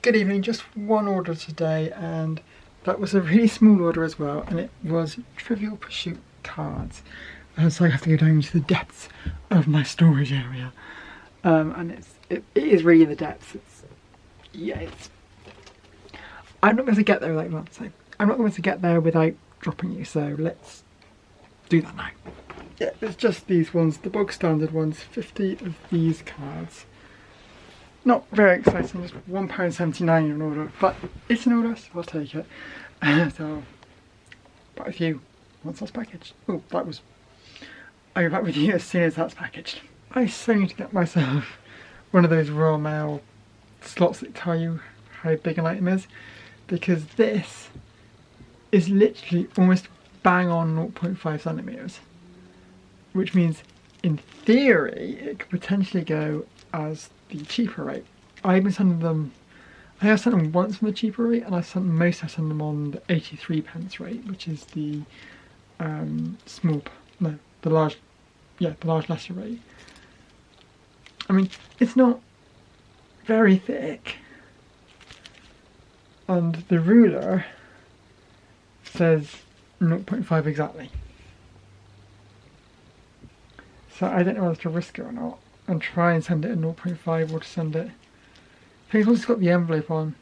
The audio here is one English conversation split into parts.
Good evening, just one order today, and that was a really small order as well, and it was Trivial Pursuit cards. And so I have to go down to the depths of my storage area. And it is really in the depths. I'm not going to get there I'm not going to get there without dropping you, so let's do that now. Yeah, it's just these ones, the bog standard ones, 50 of these cards. Not very exciting, just £1.79 in an order, but it's an order, so I'll take it. So, but a few once that's packaged. Oh, I'll be back with you as soon as that's packaged. I so need to get myself one of those Royal Mail slots that tell you how big an item is, because this is literally almost bang on 0.5 centimetres, which means in theory it could potentially go as the cheaper rate. I've been sending them, I have sent them once on the cheaper rate, and I sent them on the 83 pence rate, which is the the large lesser rate. I mean, it's not very thick, and the ruler says 0.5 exactly. So I don't know whether to risk it or not and try and send it at 0.5 or to send it. I think it's got the envelope on.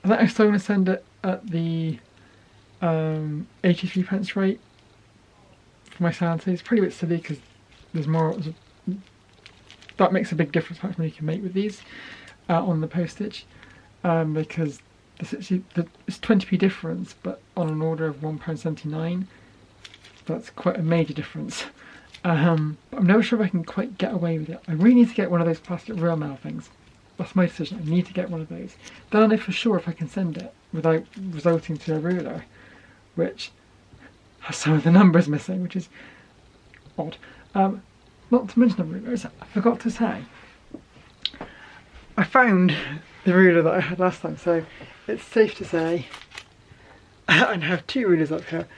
I think I'm still going to send it at the 83 pence rate for my sanity. It's pretty bit silly because there's more. That makes a big difference how much money you can make with these on the postage, because it's 20p difference, but on an order of £1.79, that's quite a major difference. But I'm not sure if I can quite get away with it. I really need to get one of those plastic Royal Mail things. That's my decision. I need to get one of those. Then I'll know for sure if I can send it without resulting to a ruler, which has some of the numbers missing, which is odd. Not to mention the rulers, I forgot to say, I found the ruler that I had last time, so it's safe to say, I have two rulers up here,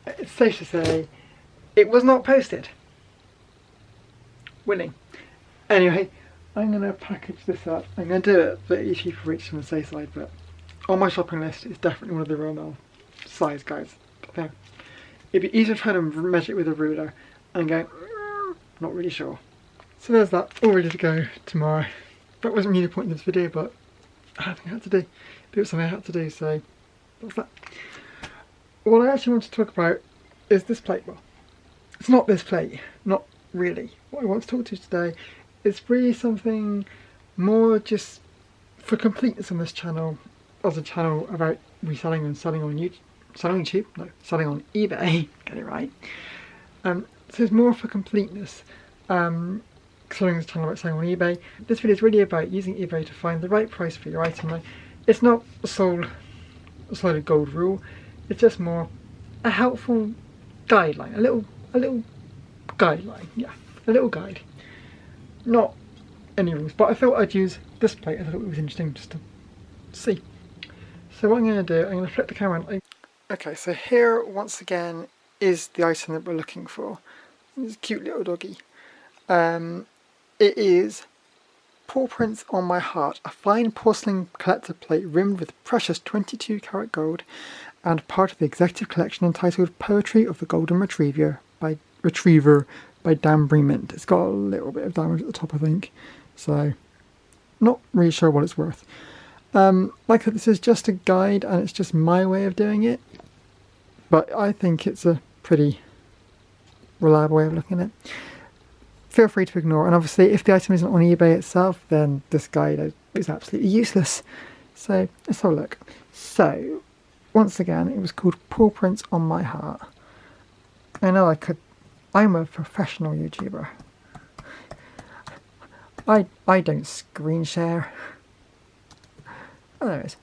it's safe to say it was not posted. Winning. Anyway, I'm going to package this up. I'm going to do it very cheap for each on the safe side, but on my shopping list it's definitely one of the Royal Mail size guys. Okay. It'd be easier to try to measure it with a ruler and go, not really sure. So there's that, all ready to go tomorrow. That wasn't really the point of this video, but I had something I had to do. It was something I had to do, so that's that. What I actually want to talk about is this plate. Well, it's not this plate, not really. What I want to talk to you today is really something more just for completeness on this channel, as a channel about reselling and selling on YouTube. Selling on eBay, get it right. So it's more for completeness. Selling this channel about selling on eBay. This video is really about using eBay to find the right price for your item. Like, it's not a solid gold rule. It's just more a helpful guideline, a little guideline, yeah, a little guide. Not any rules, but I thought I'd use this plate. I thought it was interesting just to see. So what I'm going to do, I'm going to flip the camera on. Okay, so here once again is the item that we're looking for. This cute little doggy. It is Paw Prints on My Heart, a fine porcelain collector plate rimmed with precious 22 karat gold and part of the executive collection entitled Poetry of the Golden Retriever by Dan Brement. It's got a little bit of damage at the top, I think, so not really sure what it's worth. Like I said, this is just a guide and it's just my way of doing it, but I think it's a pretty reliable way of looking at it. Feel free to ignore, and obviously if the item isn't on eBay itself, then this guide is absolutely useless. So let's have a look. So once again, it was called Paw Prints on My Heart. I know I'm a professional YouTuber. I don't screen share. Oh, there it is.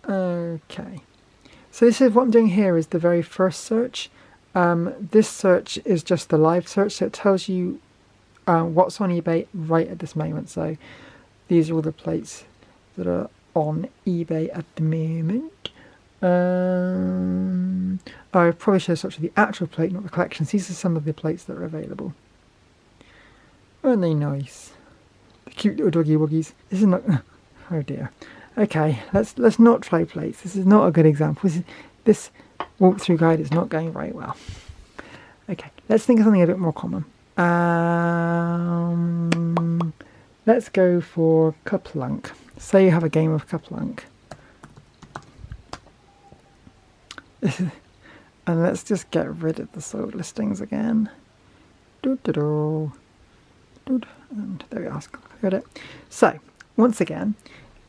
Okay. So this is what I'm doing here is the very first search. This search is just the live search, so it tells you what's on eBay right at this moment. So these are all the plates that are on eBay at the moment. I probably should have searched for the actual plate, not the collections. These are some of the plates that are available. Aren't they nice? The cute little doggy woggies. This is not... Oh dear. Okay, let's not try plates. This is not a good example. This walkthrough guide is not going very well. Okay, let's think of something a bit more common. Let's go for Kaplunk. Say you have a game of Kaplunk. And let's just get rid of the sold listings again. And there we are. Got it. So, once again,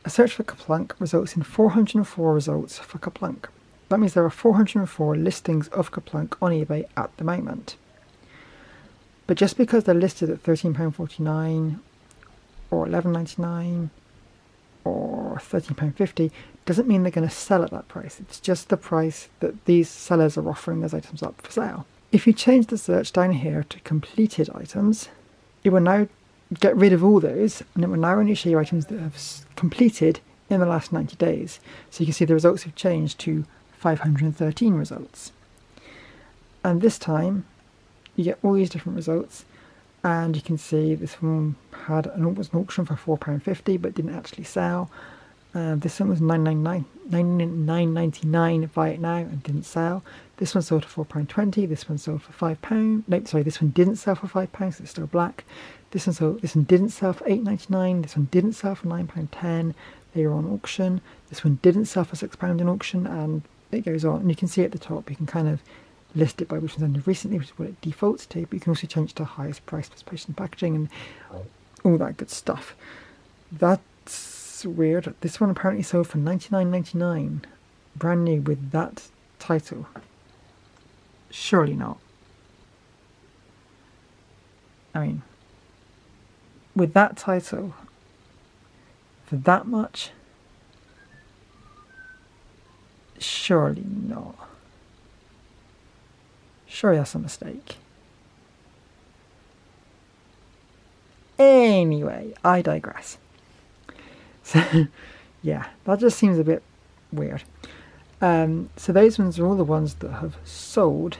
a search for Kaplunk results in 404 results for Kaplunk. That means there are 404 listings of Kaplunk on eBay at the moment. But just because they're listed at £13.49 or £11.99 or £13.50 doesn't mean they're going to sell at that price. It's just the price that these sellers are offering those items up for sale. If you change the search down here to completed items, it will now get rid of all those, and it will now only show you items that have completed in the last 90 days. So you can see the results have changed to 513 results. And this time you get all these different results, and you can see this one was an auction for £4.50 but didn't actually sell. This one was $9.99 buy it now and didn't sell. This one sold for £4.20. This one sold for £5. No, sorry, this one didn't sell for £5, so it's still black. This one didn't sell for £8.99. This one didn't sell for £9.10. They were on auction. This one didn't sell for £6 in auction, and it goes on. And you can see at the top, you can kind of list it by which one's ended recently, which is what it defaults to, but you can also change it to highest price, specification, packaging, and all that good stuff. That's weird. This one apparently sold for $99.99, brand new with that title. Surely not. I mean, with that title, for that much? Surely not. Surely that's a mistake. Anyway, I digress. So, yeah, that just seems a bit weird. So those ones are all the ones that have sold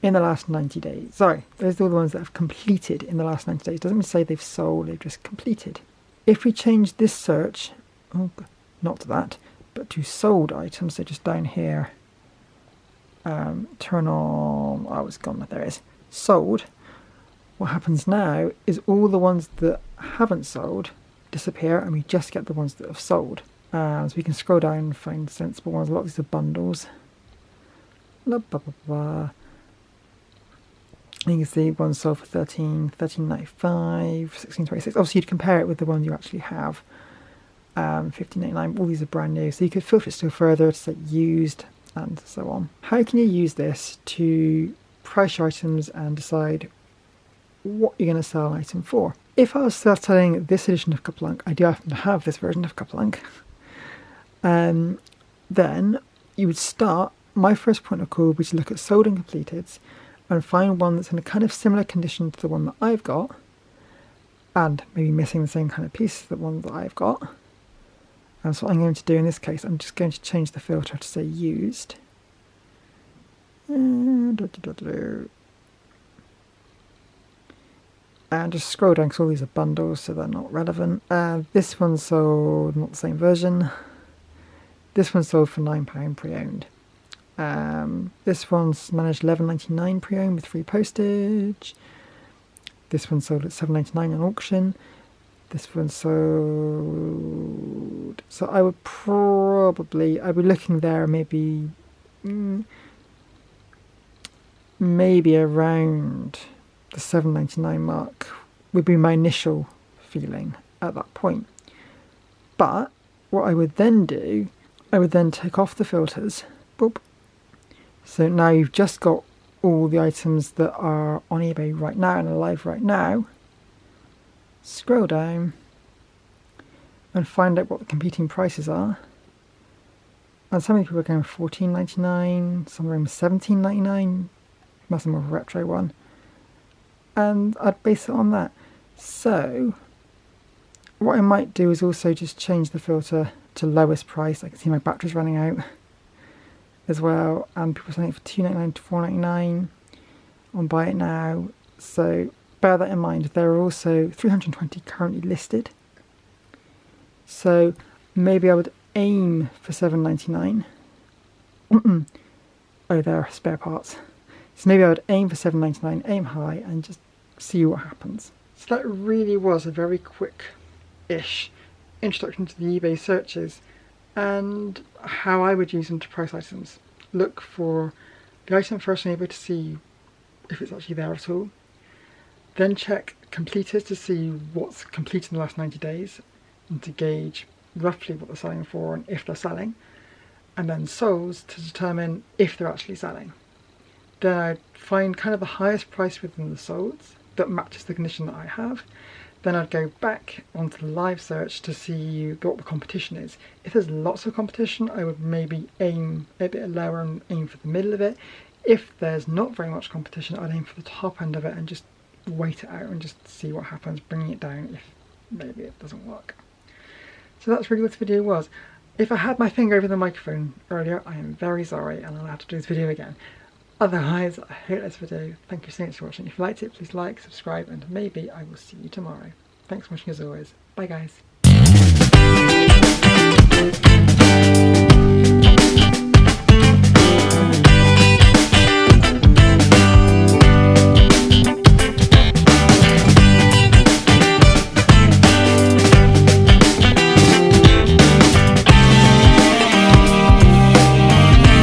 in the last 90 days. Sorry, those are all the ones that have completed in the last 90 days. Doesn't mean to say they've sold, they've just completed. If we change this search, not to that, but to sold items, so just down here, turn on, it's gone, there it is, sold. What happens now is all the ones that haven't sold disappear, and we just get the ones that have sold. So we can scroll down and find sensible ones. A lot of these are bundles. Blah, blah, blah, blah. You can see one sold for $13.95, $16.26. Obviously, you'd compare it with the one you actually have. $15.99. All these are brand new, so you could filter it still further to say used and so on. How can you use this to price your items and decide what you're going to sell an item for? If I was selling this edition of Kaplunk, I do happen to have this version of Kaplunk, then you would start, my first point of call would be to look at sold and completed and find one that's in a kind of similar condition to the one that I've got, and maybe missing the same kind of piece as the one that I've got. And so what I'm going to do in this case, I'm just going to change the filter to say used. And just scroll down because all these are bundles, so they're not relevant. This one sold, not the same version. This one sold for £9 pre-owned. This one's managed $11.99 pre-owned with free postage. This one sold at $7.99 on auction. This one sold... So I would probably... I'd be looking there maybe... maybe around the $7.99 mark would be my initial feeling at that point. But what I would then do, I would then take off the filters. Boop. So now you've just got all the items that are on eBay right now and are live right now. Scroll down and find out what the competing prices are. And some of the people are going for $14.99, some are going for $17.99. That's a more retro one. And I'd base it on that. So what I might do is also just change the filter to lowest price. I can see my battery's running out as well, and people are selling it for $2.99 to $4.99 on buy it now. So bear that in mind. There are also 320 currently listed. So maybe I would aim for £7.99. Oh, there are spare parts. So maybe I would aim for £7.99, aim high, and just see what happens. So that really was a very quick-ish introduction to the eBay searches and how I would use them to price items. Look for the item first on eBay to see if it's actually there at all. Then check completed to see what's completed in the last 90 days and to gauge roughly what they're selling for and if they're selling. And then solds to determine if they're actually selling. Then I'd find kind of the highest price within the solds that matches the condition that I have. Then I'd go back onto the live search to see what the competition is. If there's lots of competition, I would maybe aim a bit lower and aim for the middle of it. If there's not very much competition, I'd aim for the top end of it and just wait it out and just see what happens, bringing it down if maybe it doesn't work. So that's really what this video was. If I had my finger over the microphone earlier, I am very sorry and I'll have to do this video again. Otherwise, I hope this video. Thank you so much for watching. If you liked it, please like, subscribe, and maybe I will see you tomorrow. Thanks for watching as always. Bye guys.